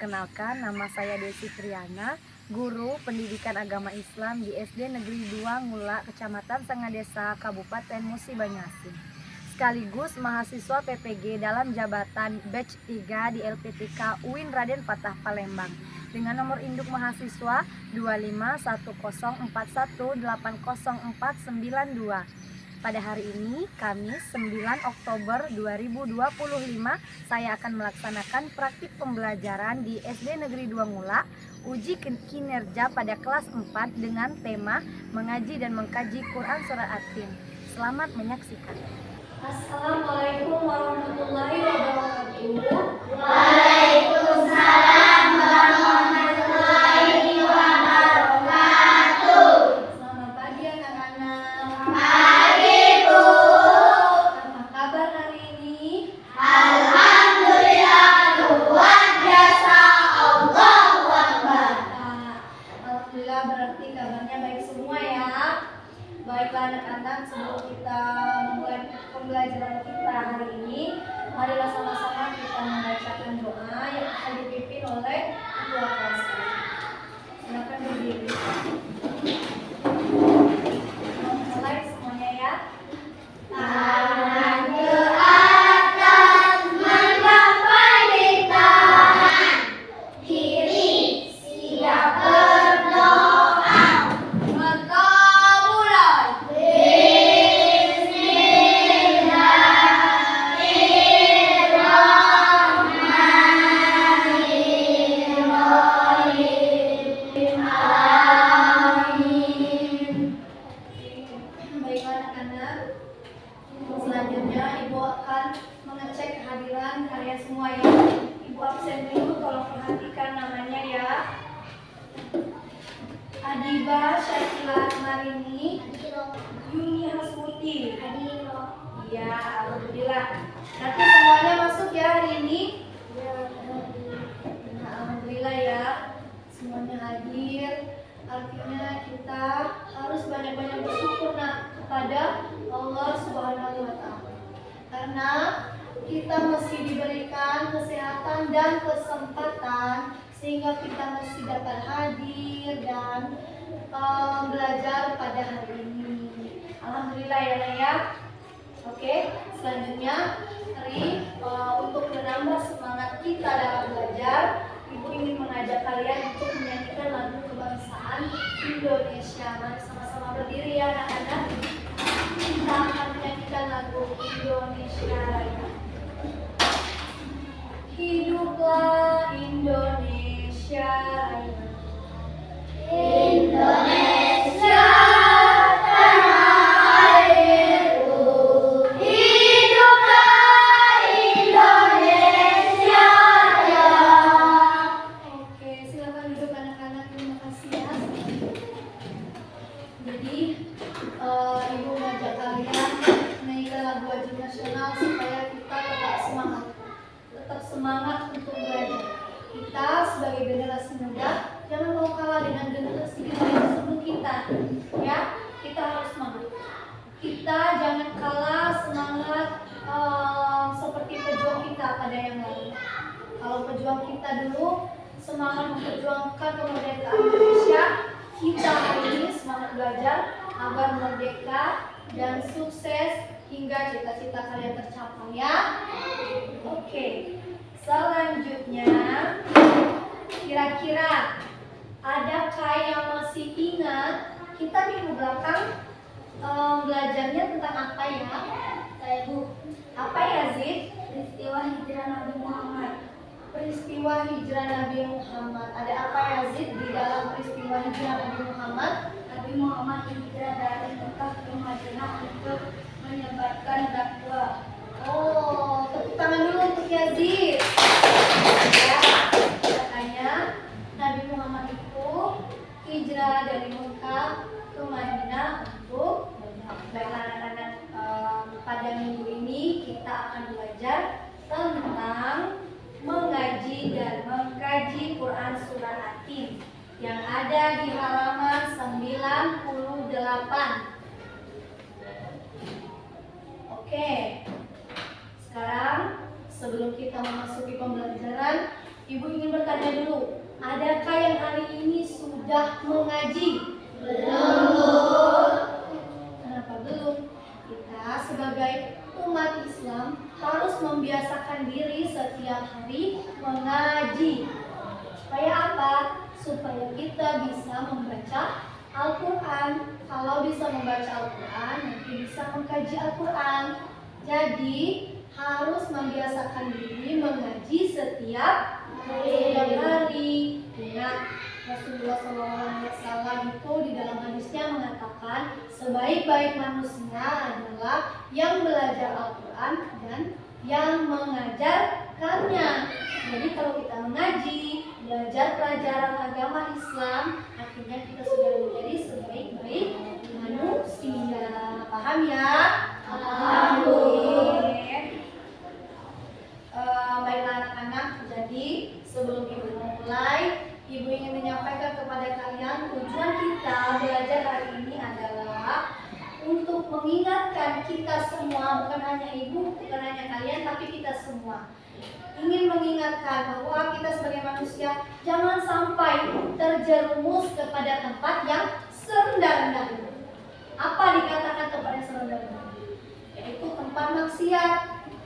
Perkenalkan, nama saya Desi Triana, guru pendidikan agama Islam di SD Negeri 2 Ngula, Kecamatan Sangadesa, Kabupaten Musi Banyuasin. Sekaligus mahasiswa PPG dalam jabatan batch 3 di LPTK UIN Raden Fatah Palembang dengan nomor induk mahasiswa 25141804992. Pada hari ini, Kamis 9 Oktober 2025, saya akan melaksanakan praktik pembelajaran di SD Negeri 2 Ngula, uji kinerja pada kelas 4 dengan tema mengaji dan mengkaji Quran Surah At-Tin. Selamat menyaksikan. Assalamualaikum warahmatullahi wabarakatuh. Waalaikumsalam warahmatullahi wabarakatuh. Selamat pagi anak-anak. Pagi Bu. Apa kabar hari ini? Alhamdulillah luar biasa. Allahu Akbar. Alhamdulillah berarti kabarnya baik semua ya. Baiklah anak-anak, sebelum kita memulai pembelajaran kita hari ini, marilah sama-sama kita membacakan doa yang akan dipimpin oleh ketua kelas. Silakan berdiri. Mulai semuanya ya. Tangan ke atas menggapai di tangan kiri, siap berdoa. Maka mulai. Baiklah anak-anak, selanjutnya Ibu akan mengecek kehadiran kalian semua ya. Ibu absen dulu, tolong perhatikan namanya ya. Adiba Syakila Marini Yuni Hasmuti. Iya, alhamdulillah. Nanti semuanya masuk ya hari ini. Nah, alhamdulillah ya, semuanya hadir. Artinya kita harus banyak-banyak bersyukur kepada Allah Subhanahu wa Ta'ala. Karena kita masih diberikan kesehatan dan kesempatan sehingga kita masih dapat hadir dan belajar pada hari ini. Alhamdulillah ya Nak ya. Oke, selanjutnya untuk menambah semangat kita dalam belajar, Ibu ingin mengajak kalian untuk menyanyikan lagu kebangsaan Indonesia. Mari sama-sama berdiri ya anak-anak. Kita akan menyanyikan lagu Indonesia Raya. Hiduplah Indonesia Raya. Indonesia tanah airku, hiduplah Indonesia Raya. Oke, silakan duduk anak-anak. Terima kasih ya. Jadi, Ibu mengajak kalian menyanyikan lagu wajib nasional supaya kita tetap semangat untuk belajar. Kita sebagai generasi muda jangan mau kalah dengan generasi sebelum kita. Ya, kita harus semangat. Kita jangan kalah semangat seperti pejuang kita pada yang lalu. Kalau pejuang kita dulu semangat memperjuangkan kemerdekaan Indonesia, kita hari ini semangat belajar agar merdeka dan sukses hingga cita-cita kalian tercapai ya. Oke, selanjutnya kira-kira adakah yang masih ingat kita minggu belakang belajarnya tentang apa ya? Saya Bu. Apa ya Zid? Peristiwa hijrah Nabi Muhammad. Peristiwa hijrah Nabi Muhammad. Ada apa ya Zid di dalam peristiwa hijrah Nabi Muhammad? Nabi Muhammad hijrah dari Mekah ke Madinah untuk menyebarkan dakwah. Oh, tepuk tangan dulu untuk Yazid. Ya, katanya Nabi Muhammad itu hijrah dari Mekah ke Madinah untuk baiklah anak-anak, pada minggu ini kita akan belajar tentang mengaji dan mengkaji Quran Surah At-Tin yang ada di halaman 98. Oke, sekarang sebelum kita memasuki pembelajaran, Ibu ingin bertanya dulu, adakah yang hari ini sudah mengaji? Belum. Kenapa belum? Kita sebagai umat Islam harus membiasakan diri setiap hari mengaji. Supaya apa? Supaya kita bisa membaca Al-Quran. Kalau bisa membaca Al-Quran, nanti bisa mengkaji Al-Quran. Jadi harus membiasakan diri mengaji setiap hari. Ingat, Rasulullah SAW itu di dalam hadisnya mengatakan sebaik-baik manusia adalah yang belajar Al-Quran dan yang mengajarkannya. Jadi kalau kita mengaji, belajar pelajaran agama Islam, akhirnya kita sudah menjadi sebaik-baik manusia. Paham ya? Alhamdulillah. Baiklah anak-anak, jadi sebelum ibu memulai, ibu ingin menyampaikan kepada kalian tujuan kita belajar hari ini adalah untuk mengingatkan kita semua, bukan hanya ibu, bukan hanya kalian, tapi kita semua. Ingin mengingatkan bahwa kita sebagai manusia jangan sampai terjerumus kepada tempat yang serendah-rendahnya. Apa dikatakan tempat yang serendah-rendahnya? Yaitu tempat maksiat,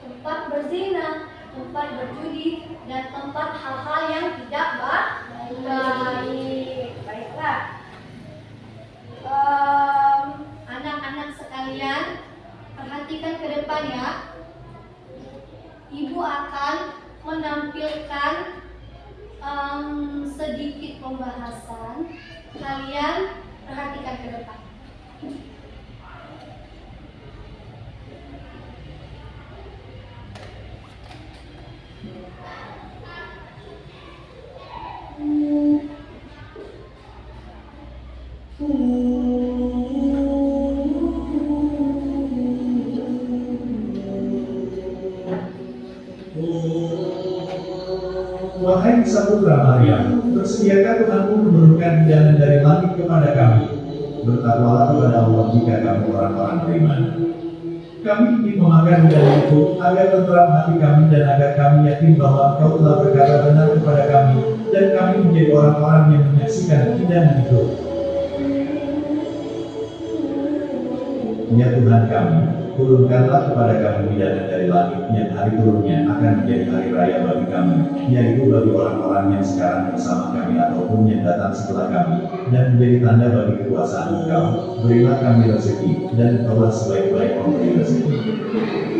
tempat berzina, tempat berjudi, dan tempat hal-hal yang tidak baik. Baiklah, anak-anak sekalian, perhatikan ke depan ya. Ibu akan menampilkan sedikit pembahasan. Kalian perhatikan ke depan. Wahai Saputra Maryam, bersediakah Tuhanmu menurunkan hidangan dari langit kepada kami? Bertakwalah kepada Allah jika kamu orang-orang beriman. Kami ingin memakan hidangan itu agar tentram hati kami dan agar kami yakin bahwa Engkau telah berkata benar kepada kami dan kami menjadi orang-orang yang menyaksikan hidangan itu. Ya Tuhan kami, turunkanlah kepada kami hidangan dari langit yang hari turunnya akan menjadi hari raya bagi kami, yaitu bagi orang-orang yang sekarang bersama kami ataupun yang datang setelah kami, dan menjadi tanda bagi kekuasaan Engkau. Berilah kami rezeki, dan Engkaulah sebaik-baik pemberi rezeki.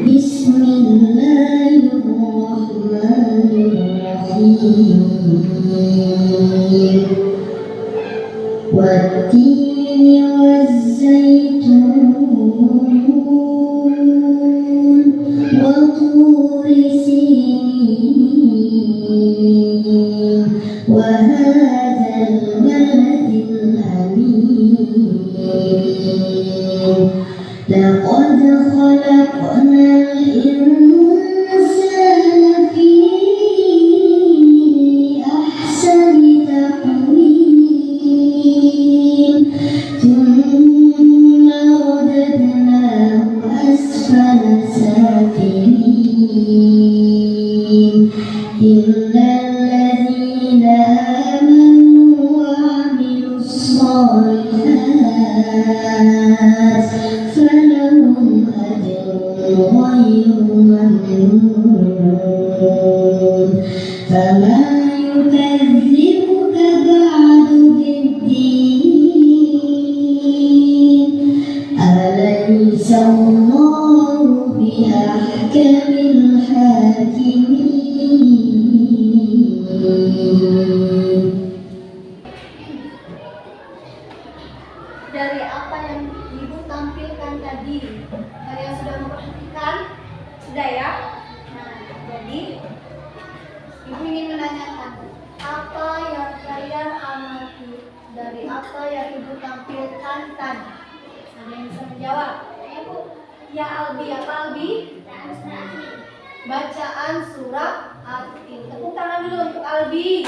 Bismillahirrahmanirrahim. Wat-tini waz-zaitun wa turi sinin wa hadzal baladil hamim. Laqad khalaqnal insana fi ahsani taqwim. Thumma radadnahu asfala safilin. Illa alladhina amanu wa 'amilus shalihat falahum ajrun ghayru mamnun. Fama yukazzibuka ba'du bid-din. Alaysa Allahu biahkamil hakimin. Dari apa yang ibu tampilkan tadi, kalian sudah memperhatikan? Sudah ya? Nah, jadi ibu ingin menanyakan, apa yang kalian amati dari apa yang ibu tampilkan tadi? Ada yang bisa menjawab? Ya Albi, apa Albi? Bacaan surat Al-Fil. Tepuk tangan dulu untuk Albi.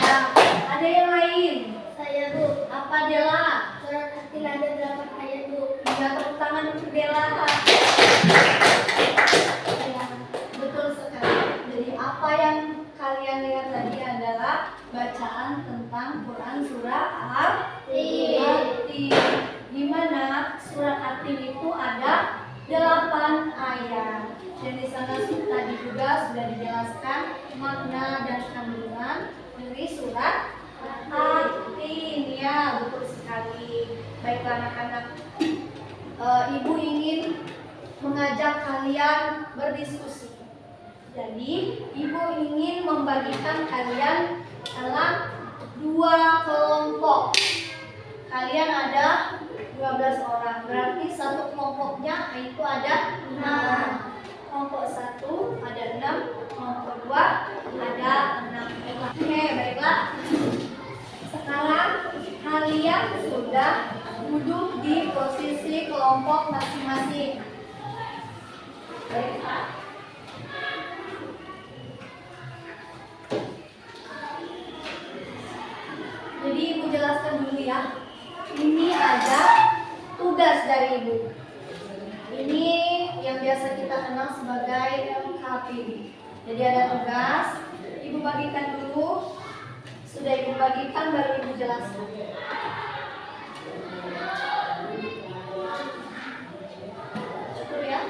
Nah, ada yang lain? Saya Bu, Apa Dela? surat Al-Fil ada 8 ayat Bu. Ya, tepuk tangan untuk Dela. Ya, betul sekali. Jadi apa bacaan tentang Quran surah At-Tin. Di mana surah At-Tin itu ada 8 ayat. Dan di sana tadi juga sudah dijelaskan makna dan kandungan dari surat At-Tin. Ya, betul sekali. Baiklah anak-anak, Ibu ingin mengajak kalian berdiskusi. Jadi, Ibu ingin membagikan kalian dalam 2 kelompok. Kalian ada 12 orang, berarti satu kelompoknya itu ada 6. Kelompok 1 ada 6, kelompok 2 ada 6. Oke, baiklah. Sekarang kalian sudah duduk di posisi kelompok masing-masing. Baiklah. Jadi Ibu jelaskan dulu ya. Ini ada tugas dari Ibu. Ini yang biasa kita kenal sebagai LKPD. Jadi ada tugas, Ibu bagikan dulu. Sudah Ibu bagikan baru Ibu jelaskan. Cukup ya?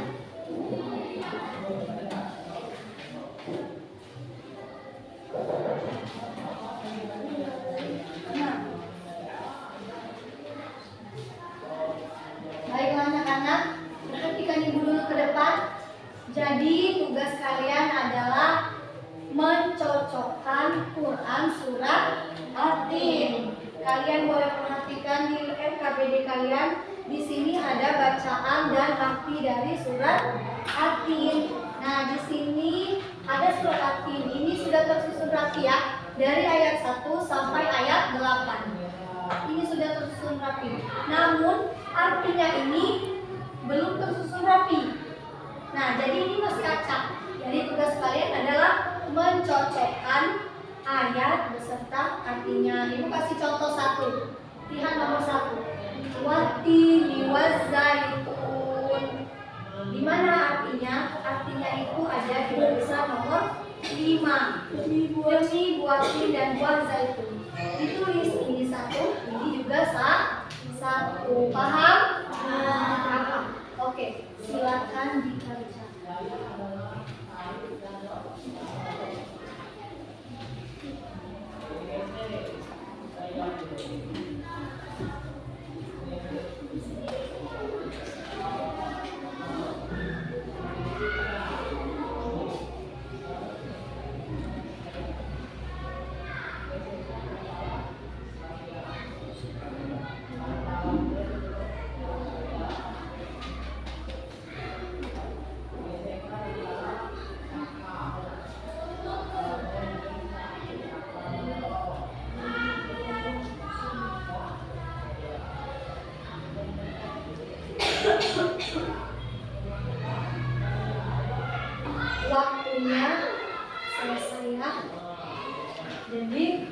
Baiklah anak-anak, perhatikan Ibu dulu ke depan. Jadi tugas kalian adalah mencocokkan Quran surah At-Tin. Kalian boleh perhatikan di LKPD kalian. Di sini ada bacaan dan arti dari surat At-Tin. Nah, di sini ada surat At-Tin. Ini sudah tersusun rapi ya, dari ayat 1 sampai ayat 8. Ini sudah tersusun rapi. Namun artinya ini belum tersusun rapi. Nah, jadi ini masih acak. Jadi tugas kalian adalah mencocokkan ayat beserta artinya. Ibu kasih contoh 1. Lihat nomor 1. Wattini wazzaitun. Di mana artinya? Artinya itu ada di tulisan nomor 5. Demi buah tin dan buah zaitun. Ditulis ini 1, ini juga 1. Paham? Paham. Oke, silakan dibaca. Waktunya selesai ya. Jadi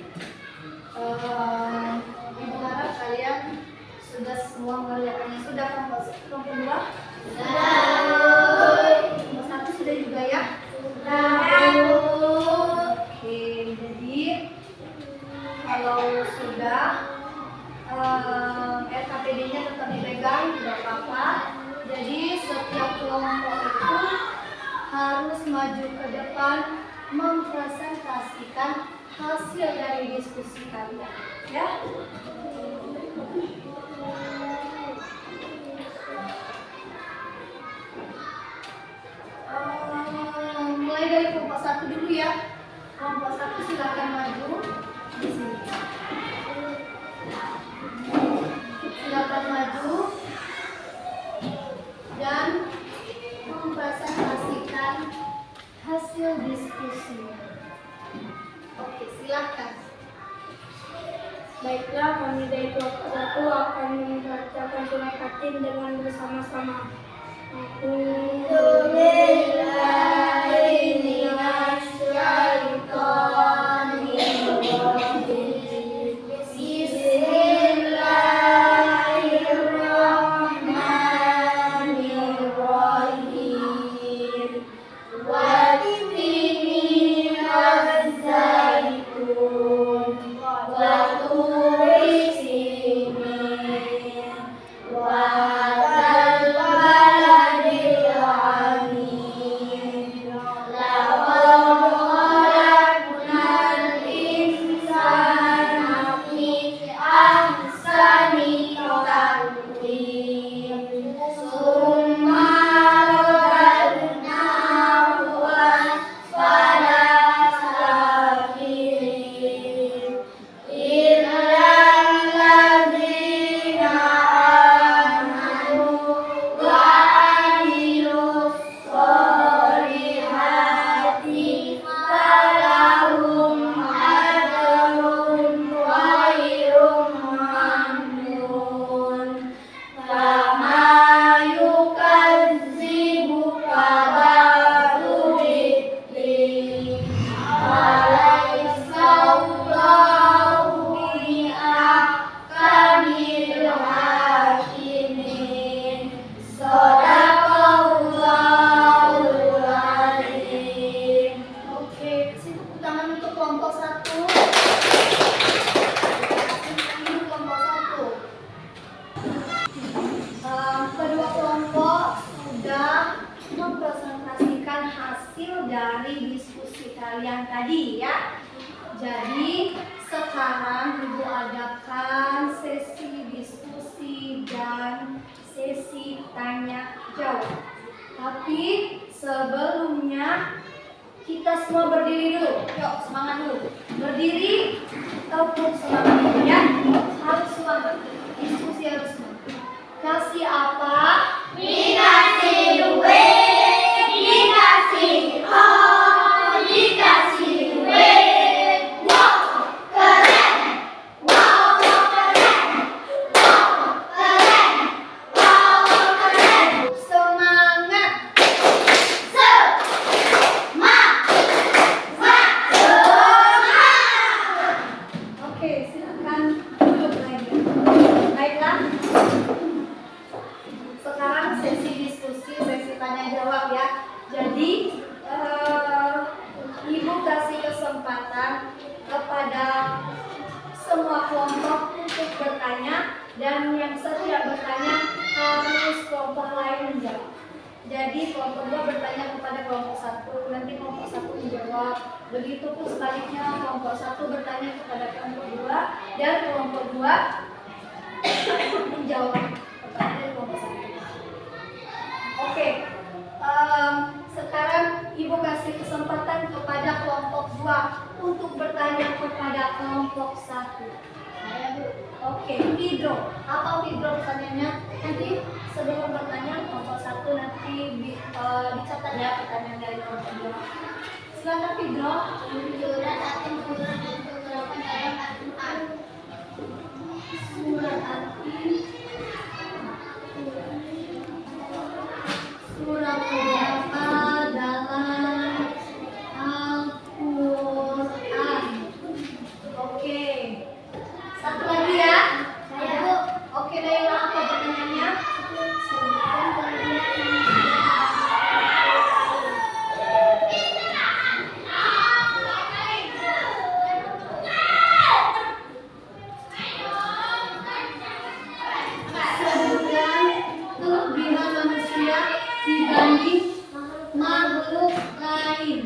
Ibu harap kalian sudah semua mengerjakannya. Sudah kelompok 2? Kelompok 1 sudah juga ya? Oke, jadi kalau sudah RKPD-nya tetap dipegang, tidak apa-apa. Jadi setiap kelompok itu harus maju ke depan mempresentasikan hasil dari diskusi kalian, ya. Mulai dari kelompok 1 dulu ya. Kelompok 1 silakan maju di sini. Silakan maju dan mempresentasikan hasil diskusi. Oke, silakan. Baiklah, kami dari kelompok 1 akan membacakan surat At-Tin dengan bersama-sama. Bismillahirrahmanirrahim. Jadi sekarang Ibu adakan sesi diskusi dan sesi tanya jawab. Tapi sebelumnya kita semua berdiri dulu. Yuk, semangat dulu. Berdiri, tepuk semangat ya. Harus semangat. Diskusi harus semangat. Kasih apa? Dikasih duit, dikasih oh, dikasih duit. Wow, keren. Wow, keren. Wow, keren. Wow, keren. Semangat. Oke, silakan duduk lagi. Baiklah. Sekarang sesi diskusi, sesi tanya jawab ya. Jadi Ibu kasih kesempatan kepada semua kelompok untuk bertanya, dan yang tidak bertanya harus kelompok lain menjawab. Jadi kelompok 2 bertanya kepada kelompok 1, nanti kelompok 1 menjawab. Begitupun sebaliknya, kelompok 1 bertanya kepada kelompok 2 dan kelompok 2 menjawab pertanyaan dari kelompok 1. Oke, sekarang Ibu kasih kesempatan kepada kelompok 2 untuk bertanya kepada kelompok 1. Oke, Fidro. Apa Fidro pertanyaannya? Nanti sebelum bertanya kelompok 1 nanti dicatat ya pertanyaan dari kelompok 2. Silakan Fidro. Surat Atin surat yang keberapa dalam Al-Quran? Surat Atin. Surat keberapa dalam Al-Quran? Oke. Satu lagi ya. Ayo. Oke, Naila, apa pertanyaannya? Sebutkan kelebihan manusia dibanding makhluk lain.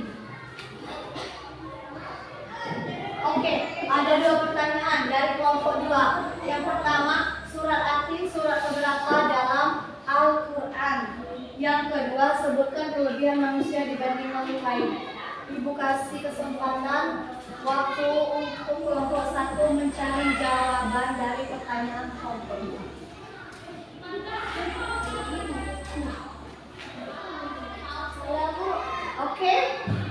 Oke, ada 2 pertanyaan dari kelompok 2. Yang pertama, surat Atin surat keberapa dalam Al-Quran? Yang kedua, sebutkan kelebihan manusia dibanding makhluk lain. Ibu kasih kesempatan waktu untuk kelompok 1 mencari jawaban dari pertanyaan kelompok 2. Oke,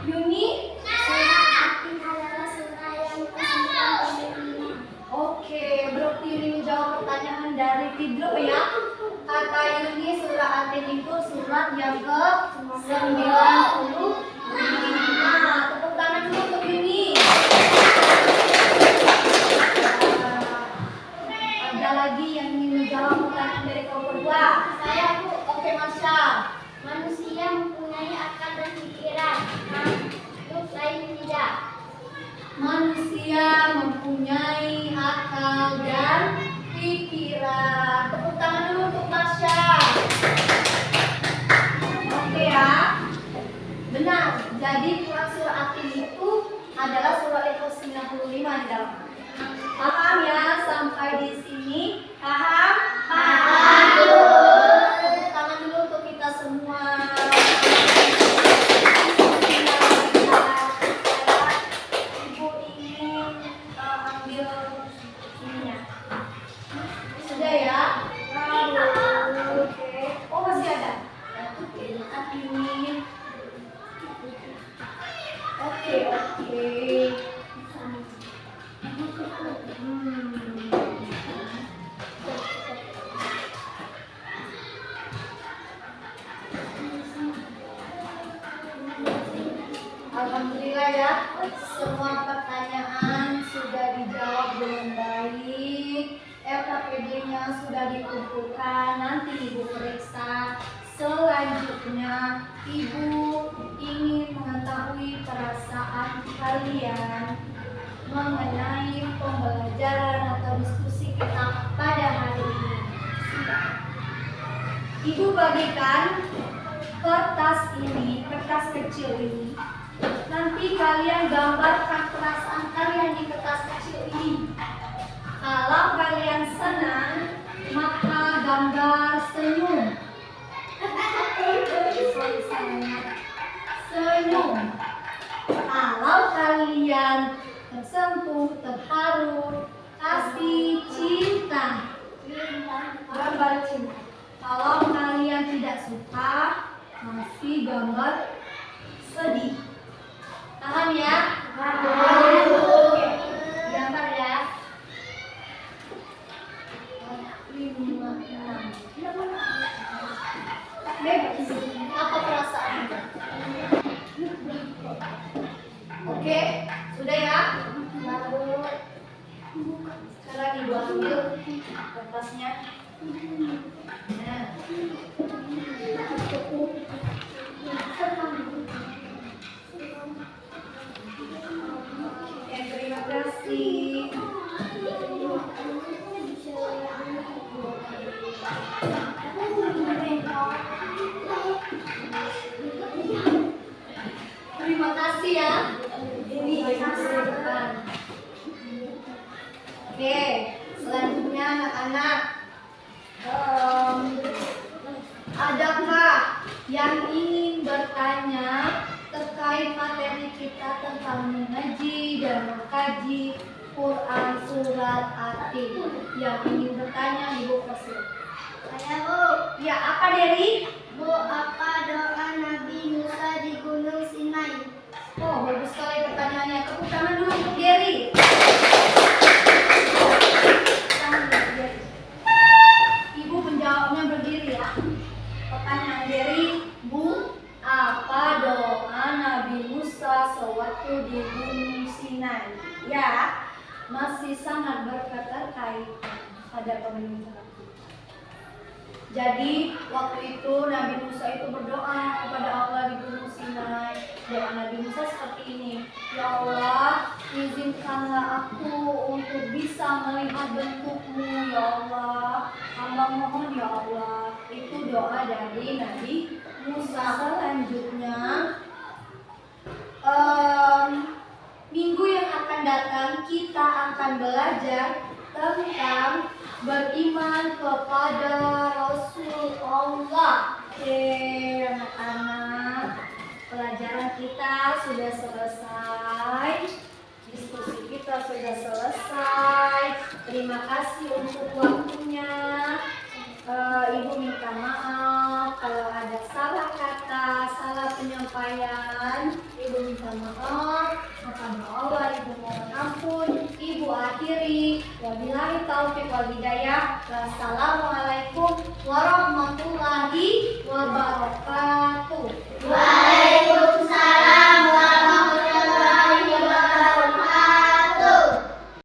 Yuni. Surat Atin adalah surah yang ke-95. Oke, berarti Yuni jawab pertanyaan dari Fidro ya. Kata Yuni, surah Atin itu surat yang ke-95. Tepuk tangan dulu untuk Yuni. Ada lagi yang ingin menjawab pertanyaan dari kelompok 2? Saya, Bu. Oke, Masya. Manusia mempunyai akal dan pikiran, makhluk lain tidak. Manusia mempunyai akal dan pikiran. Tepuk tangan dulu untuk Masya. Oke ya. Benar. Jadi surah Atin itu adalah surah yang ke-95 di dalam. Paham ya sampai di sini? Paham? Paham. Tepuk tangan dulu untuk kita semua. Ibu ingin ambil ininya. Sudah ya? Oke. Oh, masih ada? Ini. Oke. Alhamdulillah ya, semua pertanyaan sudah dijawab dengan baik. LKPD-nya sudah dikumpulkan. Nanti Ibu periksa. Selanjutnya, Ibu ingin mengetahui perasaan kalian mengenai pembelajaran atau diskusi kita pada hari ini. Ibu bagikan kertas kecil ini. Nanti kalian gambarkan perasaan kalian kalian di kertas kecil ini. Kalau kalian senang, maka gambar senyum. Senyum. Kalau kalian tersentuh, terharu, kasih cinta. Gambar cinta. Kalau kalian tidak suka, kasih gambar sedih. Paham ya? Oke. Gambar ya. 5, 6. Bebas. Apa perasaan? Oke, sudah ya? Sekarang ibu ambil kertasnya. Nah. Oke, terima kasih. Terima kasih ya. Ini dihasilkan. Oke, selanjutnya anak-anak, adakah yang ingin bertanya terkait materi kita tentang mengaji dan mengkaji Quran surat At-Tin? Yang ingin bertanya, Ibu persilakan. Saya Bu. Ya, apa Dery? Bu, apa doa Nabi Musa di Gunung Sinai? Oh, bagus sekali pertanyaannya. Tepuk tangan dulu untuk Dery. Tangan untuk Dery. Ibu menjawabnya berdiri ya. Pertanyaan Dery, Bu, apa doa Nabi Musa sewaktu di Gunung Sinai? Ya, masih sangat berketerkaitan pada pembicaraan. Jadi waktu itu Nabi Musa itu berdoa kepada Allah di Gunung Sinai. Doa Nabi Musa seperti ini: Ya Allah, izinkanlah aku untuk bisa melihat bentuk-Mu, Ya Allah. Hamba mohon, Ya Allah. Itu doa dari Nabi Musa. Selanjutnya, minggu yang akan datang kita akan belajar tentang beriman kepada Rasulullah. Oke, anak-anak, pelajaran kita sudah selesai, diskusi kita sudah selesai. Terima kasih untuk waktunya. Ibu minta maaf kalau ada salah kata, salah penyampaian. Ibu minta maaf. Kepada Allah Ibu mohon ampun. Ibu akhiri. Wabillahi taufiq wal hidayah. Wassalamualaikum warahmatullahi wabarakatuh. Waalaikumsalam.